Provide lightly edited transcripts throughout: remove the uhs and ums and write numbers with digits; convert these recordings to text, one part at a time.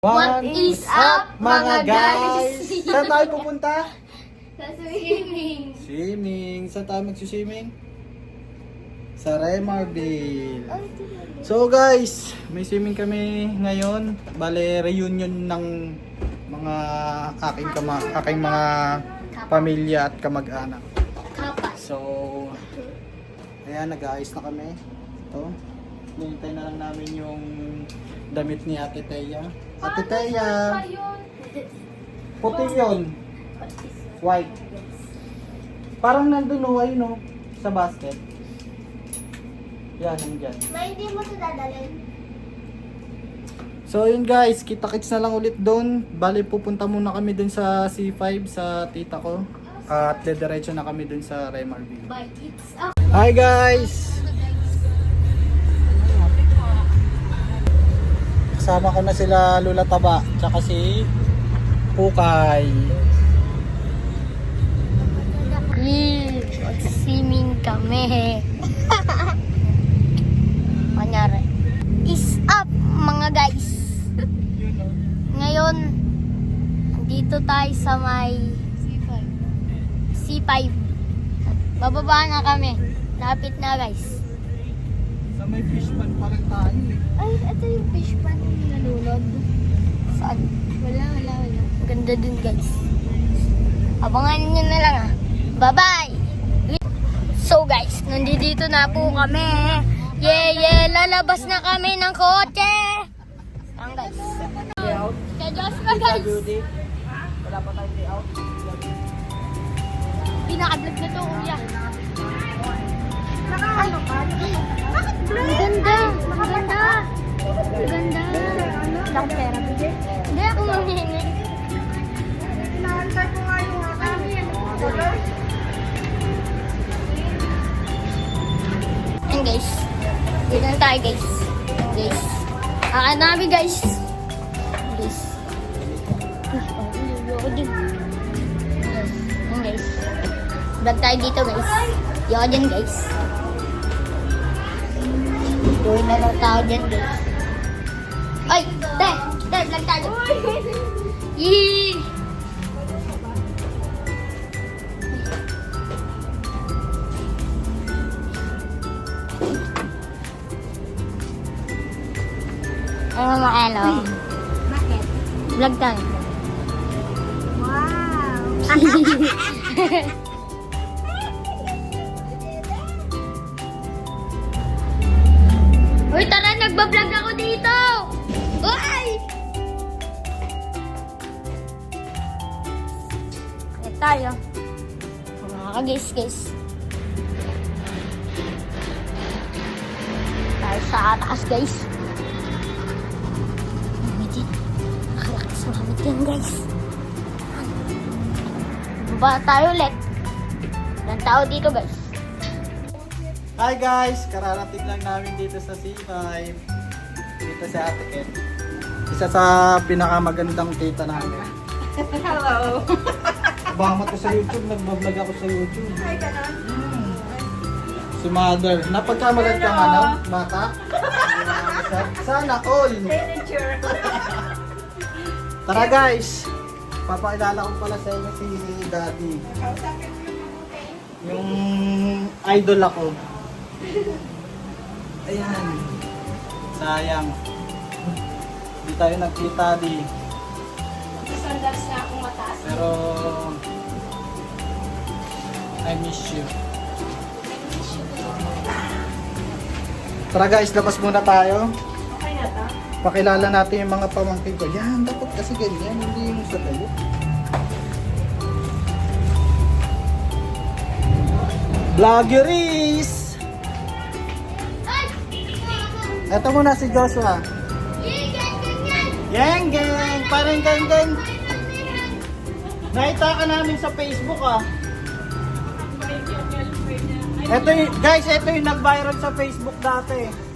What is up mga guys? Saan tayo pupunta? Sa swimming. Swimming. Saan tayo mag-swimming? Sa Remarville. So guys, may swimming kami ngayon. Bale, reunion ng mga aking mga pamilya at kamag-anak. Kapas. So, ayan, nag-aayos na kami. Ito. Hinihintay na lang namin yung damit ni Ate Teya. Ate Teya! Puti yun. White. Parang nandun o, ayun o. Sa basket. Yan, nandyan. May hindi mo ito dadalhin. So yun guys, kita-kits na lang ulit doon. Bali pupunta muna kami doon sa C5 sa tita ko. At dediretso na kami doon sa Remarville. But it's up. Hi guys! Kasama ko na sila Lula Taba, tsaka si Pukay. Swimming kami. Kunyari. Is up mga guys. Ngayon, dito tayo sa may C5. Bababa na kami. Lapit na guys. Sa may fish pan parang tayo. Ay, ito yung fish pan yung nalunod. Saan? Wala. Ganda dun guys. Abangan nyo na lang ah. Bye-bye! So guys, nandito na po kami. Yeah, lalabas na kami ng kotse. Ang guys. Kaya Diyos pa guys. Wala pa tayong day out. Pinaka-vlog na to, kuya. Naka-ano ka? Bakit vlog? Maganda. Lang pera. Hindi ako manghingi. Inaantay ko nga yung Ayan guys. Dito na tayo guys. Namin guys. Ayan guys. Vlog tayo dito guys. Yoko dyan guys. Doon na lang tayo dyan guys. Ay! Vlog tayo. Yee! Ano mga elo? Bakit? Vlog tayo. Wow! Uy, tara! Nagbablog ako dito! Uy! Kaya tayo. Mga guys. Tayo sa taas guys. Salamat yan guys. Baba tayo ulit. Ilang tao dito guys. Hi guys! Kararating lang namin dito sa C5. Dito si Ate Ken. Isa sa pinakamagandang tita namin. Hello. Abangan mo to sa YouTube. Nagbablog ako sa YouTube. Hi, ganon. Si Mother. Napagkamalan kang ano? Bata? Sana all! Signature. Tara guys! Papakilala ko pala sa inyo si Daddy. Yung idol ako. Ayan. Sayang. Hindi tayo nagkita di. Sandals na akong mataas. Pero I miss you. Tara guys, labas muna tayo. Okay na to? Pakilala natin yung mga pamangkin ko. Yan, dapat kasi ganyan, hindi yung sa tayo. Vloggeries! Ito muna si Joshua. Geng! Parang geng! Nakita ka namin sa Facebook ah. Guys, ito yung nag-viral sa Facebook dati.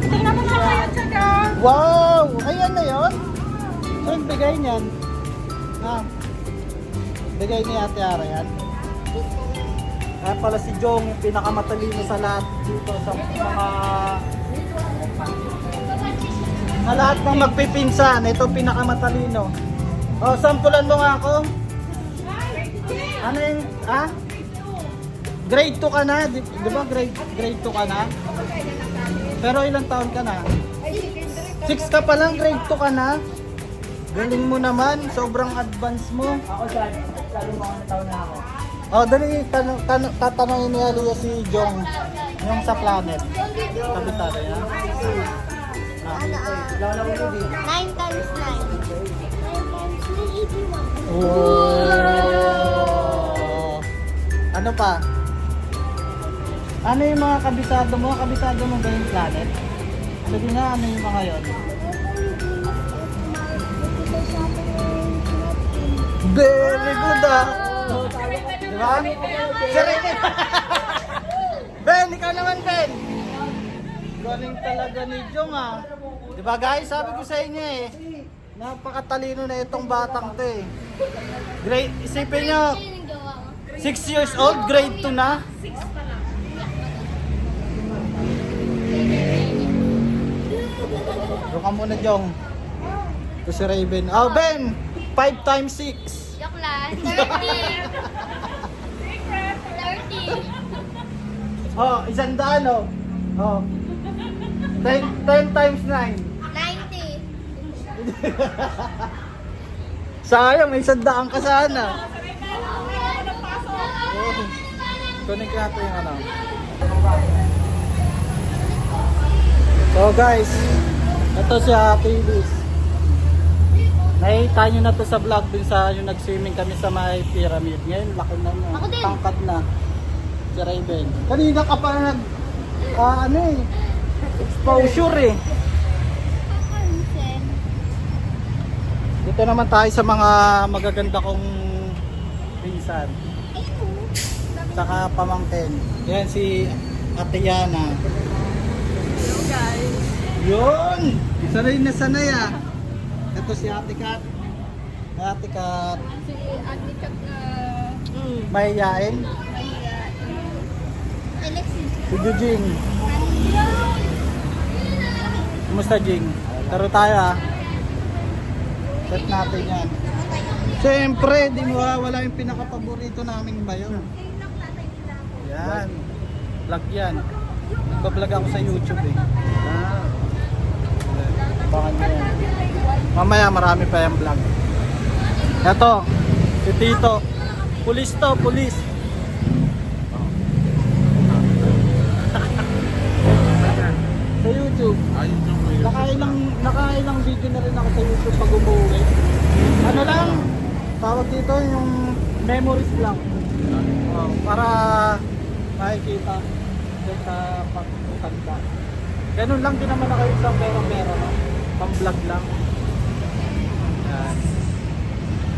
Tingnan mo nga kayo siya. Wow! Ayan na yun? So, yung bigay niyan. Bigay ni Ate Ara yan. Kaya pala si Jong, yung pinakamatalino sa lahat dito sa mga... Sa lahat ng magpipinsan, ito pinakamatalino. Oh, sampulan mo nga ako. Ano yung, ha? Grade 2 ka na, di ba grade 2 ka na? Pero ilang taon ka na? 6 ka pa lang, grade 2 ka na? Galing mo naman, sobrang advance mo. Ako dyan, lalo mga taon na ako. Oh, dali, tatanungin ni Aliyah si Jong yung sa planet. Kabisado yan. Ano, Lalo ko hindi. 9 times 9. 9 times 3, 81. Oh. Ano pa? Ano yung mga kabisado mo? Kabisado mo ba yung planet? Sabi nga, ano yung mga yon? Very good ah! Diba? Sarili! Ben, ikaw naman Ben! Galing talaga ni Jong ah. Diba guys, sabi ko sa inyo eh. Napakatalino na itong batang to eh. Grade, isipin nyo, 6 years old, grade 2 na. Doon ka muna Jong. Ito si Raven. Oh Ben, 5 times 6. Joke lang. 30. 30. Oh, 100 oh. Oh. 10 times 9. 90. Sayang, may 100 ka sana. Oh. Connect natin yung ano. So guys, ito si Ate Liz. Nakita nyo na to sa vlog din sa yung nag-swimming kami sa may pyramid. Ngayon, laki na niya. Ako din. Tangkad na. Si Raven. Kanina ka pa nag... ano eh. Exposure eh. Dito naman tayo sa mga magaganda kong pinsan. Saka pamangkin. Yan si Ate Yana. Hello guys. Yun! Sanay na sanay ah. Ito si Ate Kat. Ate Kat. Si Ate Kat na Mahihain. Si Jing. Kumusta Jing? Taro tayo ah. Set natin yan. Siyempre, di mo wala yung pinaka-paborito naming bayo. Yan. Vlog yan. Nagbablog ako sa YouTube eh. Ah. Abangan nyo yan. Mamaya marami pa yung vlog. Ito, si Tito. Pulis to, pulis. Sa YouTube. Nakailang video na rin ako sa YouTube pag umuwi. Ano lang, tawag dito yung memories lang. Oh, para makikita sa pagkakanta. Ganun lang din naman ako isang pera-pera. No? Pang-vlog lang. Yan.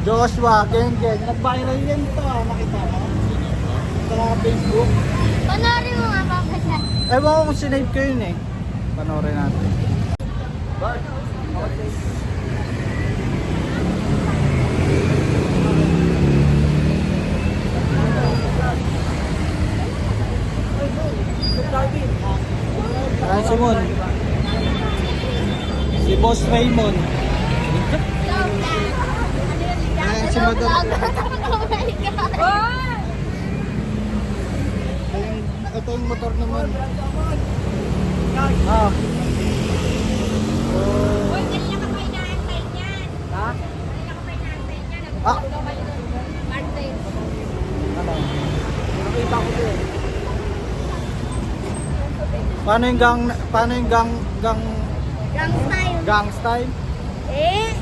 Joshua, Geng-Geng. Nag-viral yan ito ah, nakita mo? Sa Facebook. Panoorin mo nga, Papa Chat. Ewan ko kung sinave ko yun eh. Panoorin natin. Ayan si Mon. Si Boss Raymond. Ayan si Madam. Oh my God. Ayun, ito yung motor naman. Ah. Oh. Kanina ka pa inaantay niyan. Ha? Kanina ka pa inaantay niyan. Ah. Birthday. Ano? Nakita ko din. Paano yung Gang style. gang style? Eh.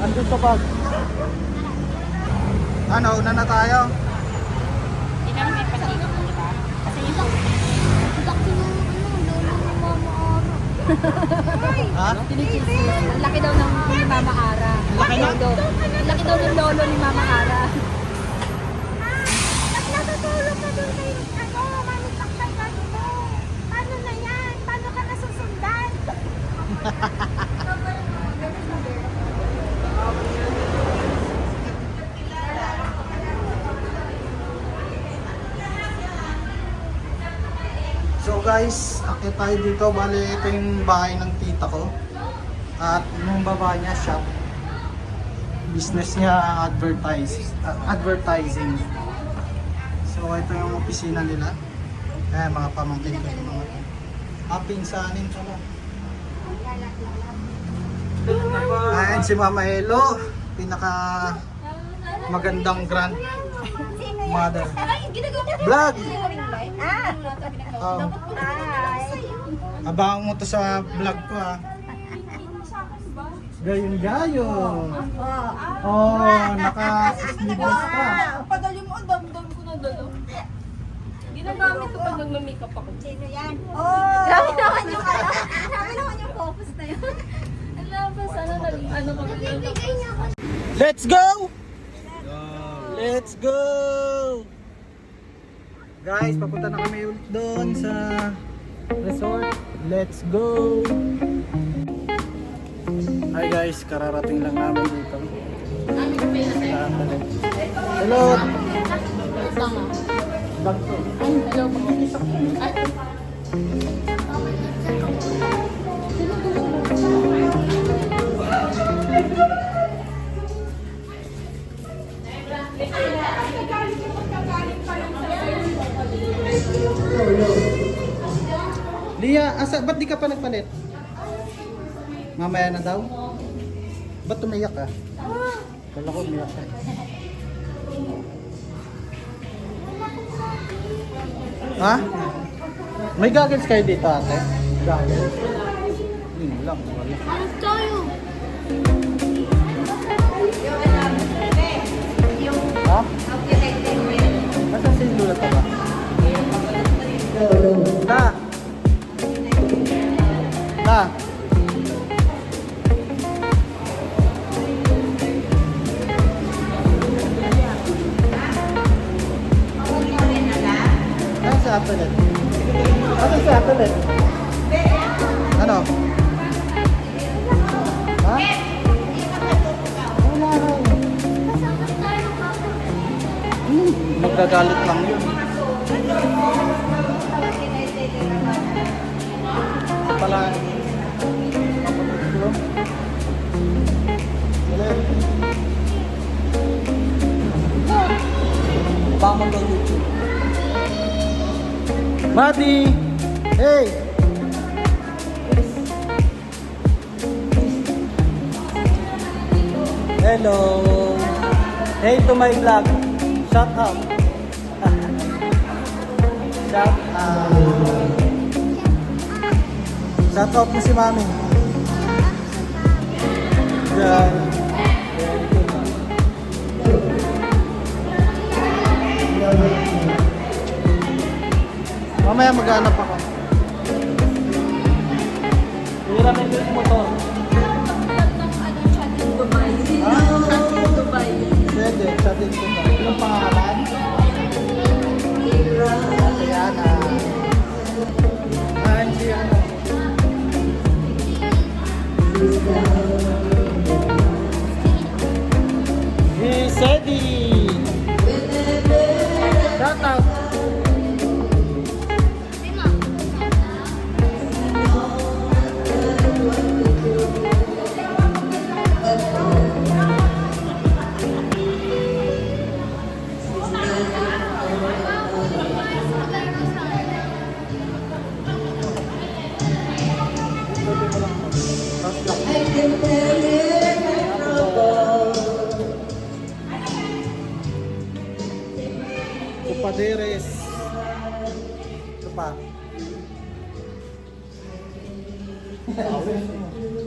Andun sa bag. Ano, una na tayo? Hindi namin may pasino, di ba? Kasi yung Laki ng lolo ni Mama Ara. Ha? ang laki daw ng ni Mama Ara. Laki na? Ang laki daw ng lolo ni Mama Ara. Natutulog ka doon kay guys, akit tayo dito. Bali, ito yung bahay ng tita ko. At yung baba niya, shop. Business niya, advertising. So, ito yung opisina nila. Mga pamangkin ko yung mga ito. Pinsanin pala. Ayan si Mama Elo. Pinaka magandang grandmother. Vlog! Abangan mo to sa vlog ko ha. Gayon-gayon. Oh, naka-sleeveless ka. Padali mo, ang dami-dami ko na dalo. Ginagamit ko pag nagma-makeup ako. Sino yan? Oh! Grabe naman yung grabe naman yung focus na yun. Alam ba, sana ano mag-alala. Let's go! Let's go! Guys, papunta na kami ulit doon sa resort. Let's go! Hi guys, kararating lang namin dito. Hello! Vlog to. Hello po. Lia, ba't di ka pa nagpalit? Mamaya na daw? Ba't umiyak ka? Kala ko umiyak ka. Ha? May goggles kayo dito ate? Goggles? Lang, wala. Ano tayo? Ha? Nasaan si Lula ka ba? Na! Na! Ano sa Apple? Ano sa Apple? Ano? Ha? Wala na. Magagalit lang yun. Pala. Bangon daw YouTube. Mati! Hey! Hello! Hey to my vlog! Shout out! Shout out! Shout out mo si Mami! Yan! Mamaya maghanap ako. Hiramin ko yung motor. Pwede, sa din ko ba? Yung pangalan? Adriana. Si ano? Si Sedi. Shout out. Kupaderes. Ito pa.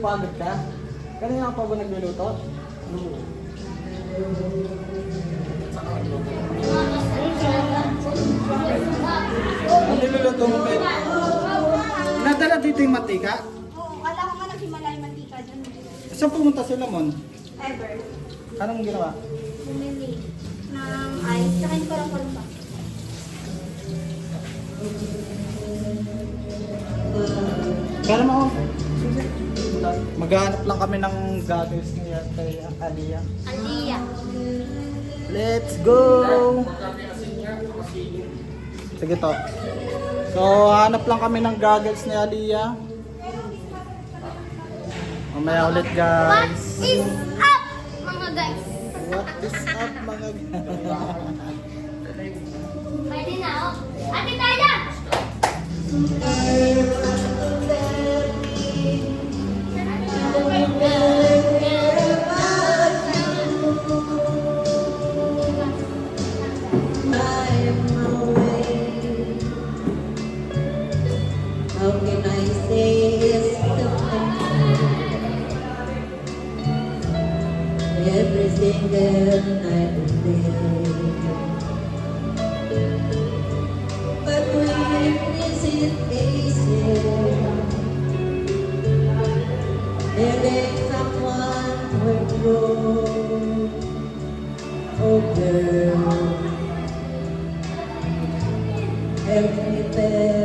Pagod ka? Kanina pa ba nagluluto? Ano niluluto mo, Pet? Nadala dito yung matika? Oo, kala ko nga naghimalay mantika dyan. Saan pumunta sila, Mon? Ever. Anong ginawa? Bumili ng ice. Tsaka hindi ko lang pa. Kala mo, maghanap lang kami ng goggles niya kay Alia. Alia. Let's go! Sige to. So, hanap lang kami ng goggles ni Aliyah. Mamaya ulit What guys. is up, mga guys? What is up mga Pwede na, oh. Ate Taya! How can I say it's every single night and day? But when is it easy? There is someone who grows. Oh girl, every day.